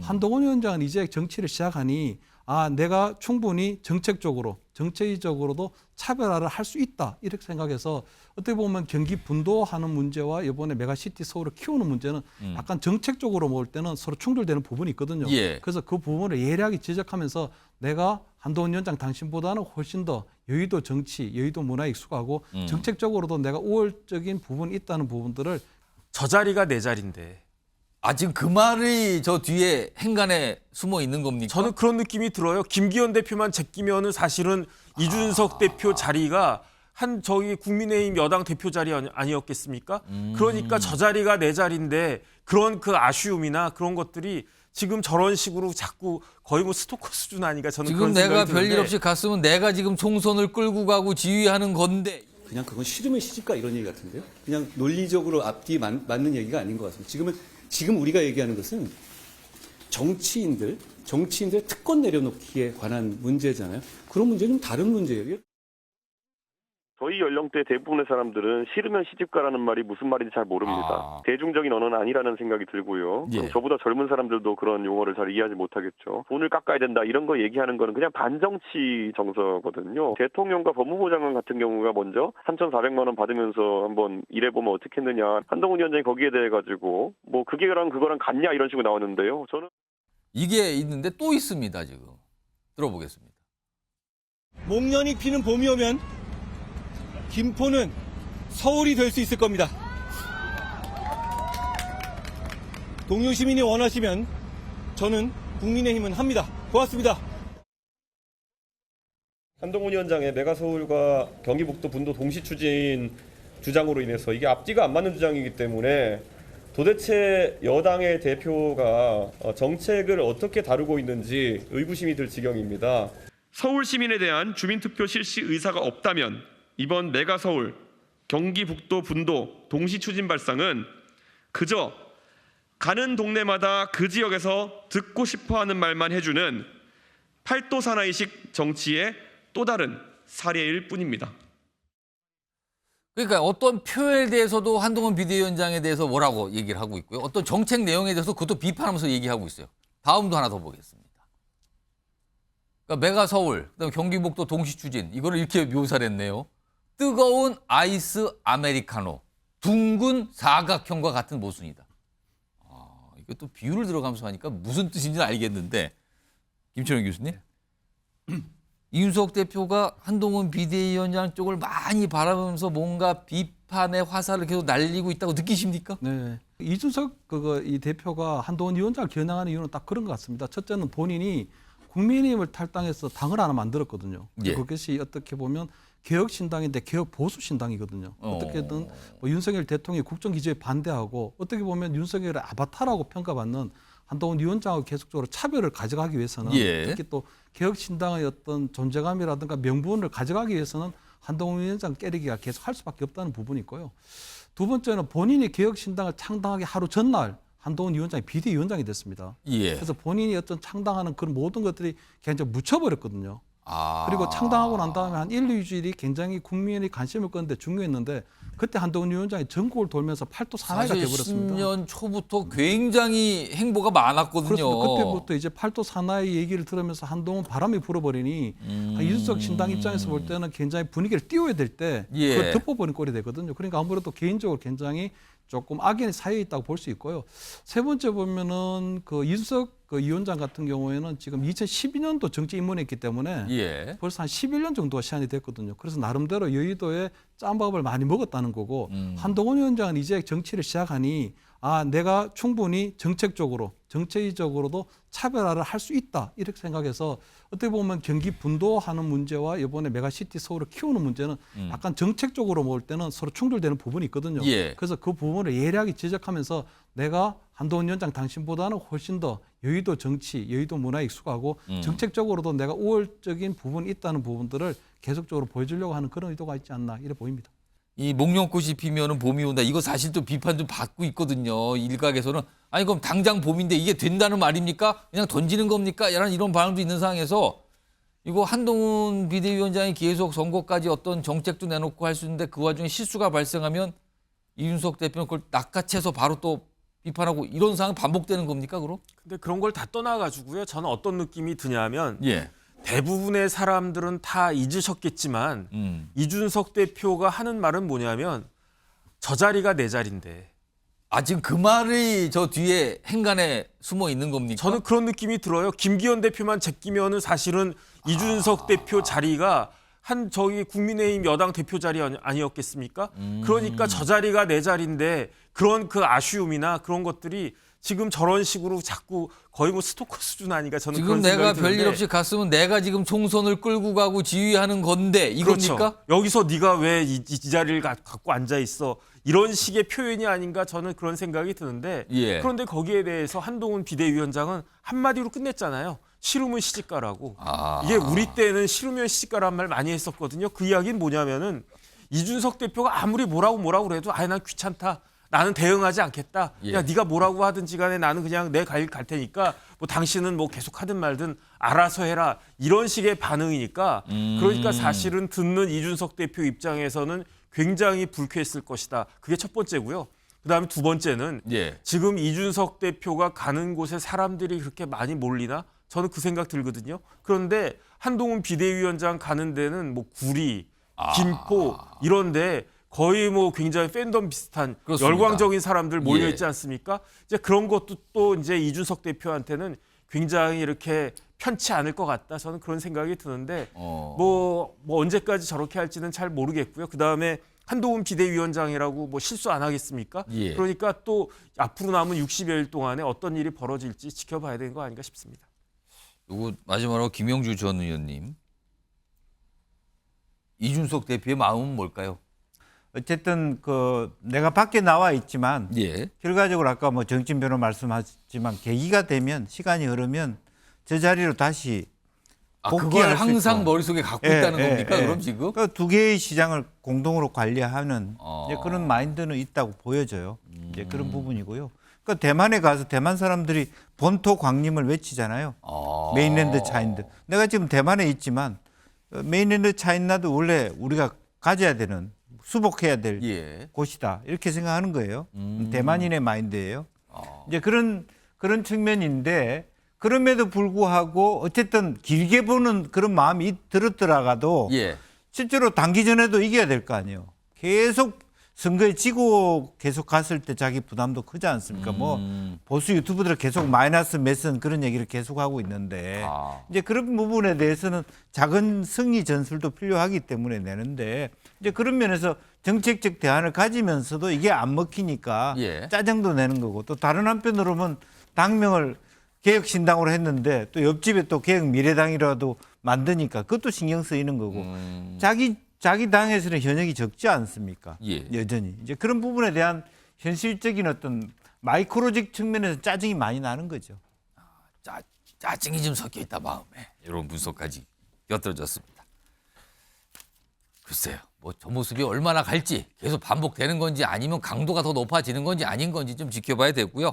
한동훈 위원장은 이제 정치를 시작하니 내가 충분히 정책적으로도 차별화를 할 수 있다 이렇게 생각해서 어떻게 보면 경기 분도하는 문제와 이번에 메가시티 서울을 키우는 문제는 약간 정책적으로 볼 때는 서로 충돌되는 부분이 있거든요. 예. 그래서 그 부분을 예리하게 지적하면서 내가 한동훈 위원장 당신보다는 훨씬 더 여의도 정치, 여의도 문화에 익숙하고 정책적으로도 내가 우월적인 부분이 있다는 부분들을 저 자리가 내 자리인데. 지금 그 말이 저 뒤에 행간에 숨어 있는 겁니까? 저는 그런 느낌이 들어요. 김기현 대표만 제끼면은 사실은 이준석 대표 자리가 저기 국민의힘 여당 대표 자리 아니었겠습니까? 그러니까 저 자리가 내 자리인데 그런 그 아쉬움이나 그런 것들이 지금 저런 식으로 자꾸 거의 뭐 스토커 수준 아닌가 저는 지금 그런 내가 생각이 드는데. 별일 없이 갔으면 내가 지금 총선을 끌고 가고 지휘하는 건데. 그냥 그건 싫으면 시집가 이런 얘기 같은데요. 그냥 논리적으로 앞뒤 맞는 얘기가 아닌 것 같습니다. 지금 우리가 얘기하는 것은 정치인들 특권 내려놓기에 관한 문제잖아요. 그런 문제는 좀 다른 문제예요. 저희 연령대 대부분의 사람들은 싫으면 시집가라는 말이 무슨 말인지 잘 모릅니다. 대중적인 언어는 아니라는 생각이 들고요. 예. 그럼 저보다 젊은 사람들도 그런 용어를 잘 이해하지 못하겠죠. 돈을 깎아야 된다 이런 거 얘기하는 거는 그냥 반정치 정서거든요. 대통령과 법무부 장관 같은 경우가 먼저 3,400만 원 받으면서 한번 일해보면 어떻겠느냐. 한동훈 위원장이 거기에 대해 가지고 뭐 그거랑 같냐 이런 식으로 나왔는데요. 저는 이게 있는데 또 있습니다. 지금. 들어보겠습니다. 목련이 피는 봄이 오면 김포는 서울이 될 수 있을 겁니다. 동료 시민이 원하시면 저는 국민의힘은 합니다. 고맙습니다. 한동훈 위원장의 메가서울과 경기북도 분도 동시 추진 주장으로 인해서 이게 앞뒤가 안 맞는 주장이기 때문에 도대체 여당의 대표가 정책을 어떻게 다루고 있는지 의구심이 들 지경입니다. 서울 시민에 대한 주민투표 실시 의사가 없다면 이번 메가서울, 경기북도 분도 동시 추진 발상은 그저 가는 동네마다 그 지역에서 듣고 싶어하는 말만 해주는 팔도 사나이식 정치의 또 다른 사례일 뿐입니다. 그러니까 어떤 표현에 대해서도 한동훈 비대위원장에 대해서 뭐라고 얘기를 하고 있고요. 어떤 정책 내용에 대해서 그것도 비판하면서 얘기하고 있어요. 다음도 하나 더 보겠습니다. 그러니까 메가서울, 그다음에 경기북도 동시 추진 이거를 이렇게 묘사를 했네요. 뜨거운 아이스 아메리카노, 둥근 사각형과 같은 모순이다. 이것도 비유를 들어가면서 하니까 무슨 뜻인지는 알겠는데 김철영 교수님, 이준석 대표가 한동훈 비대위원장 쪽을 많이 바라보면서 뭔가 비판의 화살을 계속 날리고 있다고 느끼십니까? 네. 이준석 이 대표가 한동훈 위원장을 겨냥하는 이유는 딱 그런 것 같습니다. 첫째는 본인이 국민의힘을 탈당해서 당을 하나 만들었거든요. 예. 그것이 어떻게 보면 개혁신당인데 개혁보수신당이거든요. 어떻게든 윤석열 대통령이 국정기조에 반대하고 어떻게 보면 윤석열의 아바타라고 평가받는 한동훈 위원장하고 계속적으로 차별을 가져가기 위해서는 특히 또 개혁신당의 어떤 존재감이라든가 명분을 가져가기 위해서는 한동훈 위원장 깨리기가 계속 할 수밖에 없다는 부분이 있고요. 두 번째는 본인이 개혁신당을 창당하기 하루 전날 한동훈 위원장이 비대위원장이 됐습니다. 그래서 본인이 어떤 창당하는 그런 모든 것들이 굉장히 묻혀버렸거든요. 그리고 창당하고 난 다음에 한 1, 2주일이 굉장히 국민의 관심을 끄는데 중요했는데 그때 한동훈 위원장이 전국을 돌면서 팔도 사나이가 돼버렸습니다. 10년 초부터 굉장히 행보가 많았거든요. 그렇습니다. 그때부터 이제 팔도 사나이 얘기를 들으면서 한동훈 바람이 불어버리니 이준석 신당 입장에서 볼 때는 굉장히 분위기를 띄워야 될 때 그걸 덮어버린 꼴이 되거든요. 그러니까 아무래도 개인적으로 굉장히 조금 악연이 쌓여 있다고 볼 수 있고요. 세 번째 보면은 이준석 위원장 같은 경우에는 지금 2012년도 정치 입문했기 때문에 벌써 한 11년 정도가 시간이 됐거든요. 그래서 나름대로 여의도에 짬밥을 많이 먹었다는 거고 한동훈 위원장은 이제 정치를 시작하니 내가 충분히 정책적으로도 차별화를 할 수 있다 이렇게 생각해서 어떻게 보면 경기 분도하는 문제와 이번에 메가시티 서울을 키우는 문제는 약간 정책적으로 볼 때는 서로 충돌되는 부분이 있거든요. 그래서 그 부분을 예리하게 지적하면서 내가 한동훈 위원장 당신보다는 훨씬 더 여의도 정치, 여의도 문화에 익숙하고 정책적으로도 내가 우월적인 부분이 있다는 부분들을 계속적으로 보여주려고 하는 그런 의도가 있지 않나 이래 보입니다. 이 목련꽃이 피면은 봄이 온다. 이거 사실 또 비판 좀 받고 있거든요. 일각에서는 아니 그럼 당장 봄인데 이게 된다는 말입니까? 그냥 던지는 겁니까? 이런 반응도 있는 상황에서 이거 한동훈 비대위원장이 계속 선거까지 어떤 정책도 내놓고 할 수 있는데 그 와중에 실수가 발생하면 이준석 대표는 그걸 낚아채서 바로 또 비판하고 이런 상황 반복되는 겁니까, 그럼? 근데 그런 걸 다 떠나가지고요. 저는 어떤 느낌이 드냐면 예. 대부분의 사람들은 다 잊으셨겠지만 이준석 대표가 하는 말은 뭐냐면 저 자리가 내 자리인데. 아, 지금 그 말이 저 뒤에 행간에 숨어 있는 겁니까? 저는 그런 느낌이 들어요. 김기현 대표만 제끼면은 사실은 이준석 대표 자리가 한 저기 국민의힘 여당 대표 자리 아니었겠습니까? 그러니까 저 자리가 내 자리인데 그런 그 아쉬움이나 그런 것들이 지금 저런 식으로 자꾸 거의 뭐 스토커 수준 아닌가 저는 지금 그런 내가 생각이 드는데. 별일 없이 갔으면 내가 지금 총선을 끌고 가고 지휘하는 건데 이겁니까? 그렇죠. 여기서 네가 왜 이 자리를 갖고 앉아 있어? 이런 식의 표현이 아닌가 저는 그런 생각이 드는데 예. 그런데 거기에 대해서 한동훈 비대위원장은 한마디로 끝냈잖아요. 싫으면 시집가라고. 이게 우리 때는 싫으면 시집가라는 말 많이 했었거든요. 그 이야기는 뭐냐면은 이준석 대표가 아무리 뭐라고 그래도 아예 난 귀찮다. 나는 대응하지 않겠다. 예. 야, 네가 뭐라고 하든지 간에 나는 그냥 내 갈 테니까 뭐 당신은 뭐 계속 하든 말든 알아서 해라. 이런 식의 반응이니까 그러니까 사실은 듣는 이준석 대표 입장에서는 굉장히 불쾌했을 것이다. 그게 첫 번째고요. 그다음에 두 번째는 예. 지금 이준석 대표가 가는 곳에 사람들이 그렇게 많이 몰리나? 저는 그 생각 들거든요. 그런데 한동훈 비대위원장 가는 데는 뭐 구리, 김포 이런데 거의 뭐 굉장히 팬덤 비슷한 그렇습니다. 열광적인 사람들 몰려 예. 있지 않습니까? 이제 그런 것도 또 이제 이준석 대표한테는 굉장히 이렇게 편치 않을 것 같다. 저는 그런 생각이 드는데 뭐 언제까지 저렇게 할지는 잘 모르겠고요. 그다음에 한동훈 비대위원장이라고 뭐 실수 안 하겠습니까? 예. 그러니까 또 앞으로 남은 60여일 동안에 어떤 일이 벌어질지 지켜봐야 되는 거 아닌가 싶습니다. 그리고 마지막으로 김영주 전 의원님. 이준석 대표의 마음은 뭘까요? 어쨌든 그 내가 밖에 나와 있지만 예. 결과적으로 아까 뭐 정진 변호 말씀하셨지만 계기가 되면 시간이 흐르면 저 자리로 다시 그걸 복귀할 수 항상 있고. 머릿속에 갖고 예, 있다는 예, 겁니까? 예. 그럼 지금? 그러니까 두 개의 시장을 공동으로 관리하는 이제 그런 마인드는 있다고 보여져요. 이제 그런 부분이고요. 그러니까 대만에 가서 대만 사람들이 본토 광림을 외치잖아요. 메인랜드 차인드. 내가 지금 대만에 있지만 메인랜드 차이나도 원래 우리가 가져야 되는 수복해야 될 예. 곳이다. 이렇게 생각하는 거예요. 대만인의 마인드예요. 이제 그런 측면인데 그럼에도 불구하고 어쨌든 길게 보는 그런 마음이 들었더라도 예. 실제로 단기 전에도 이겨야 될 거 아니에요. 계속 선거에 지고 계속 갔을 때 자기 부담도 크지 않습니까? 뭐 보수 유튜브들 계속 마이너스 몇선 그런 얘기를 계속 하고 있는데 이제 그런 부분에 대해서는 작은 승리 전술도 필요하기 때문에 내는데 이제 그런 면에서 정책적 대안을 가지면서도 이게 안 먹히니까 예. 짜증도 내는 거고 또 다른 한편으로는 당명을 개혁신당으로 했는데 또 옆집에 또 개혁미래당이라도 만드니까 그것도 신경 쓰이는 거고 자기 당에서는 현역이 적지 않습니까? 예. 여전히 이제 그런 부분에 대한 현실적인 어떤 마이크로직 측면에서 짜증이 많이 나는 거죠. 짜증이 좀 섞여 있다 마음에. 이런 분석까지 곁들여졌습니다. 글쎄요. 뭐 저 모습이 얼마나 갈지 계속 반복되는 건지 아니면 강도가 더 높아지는 건지 아닌 건지 좀 지켜봐야 되고요.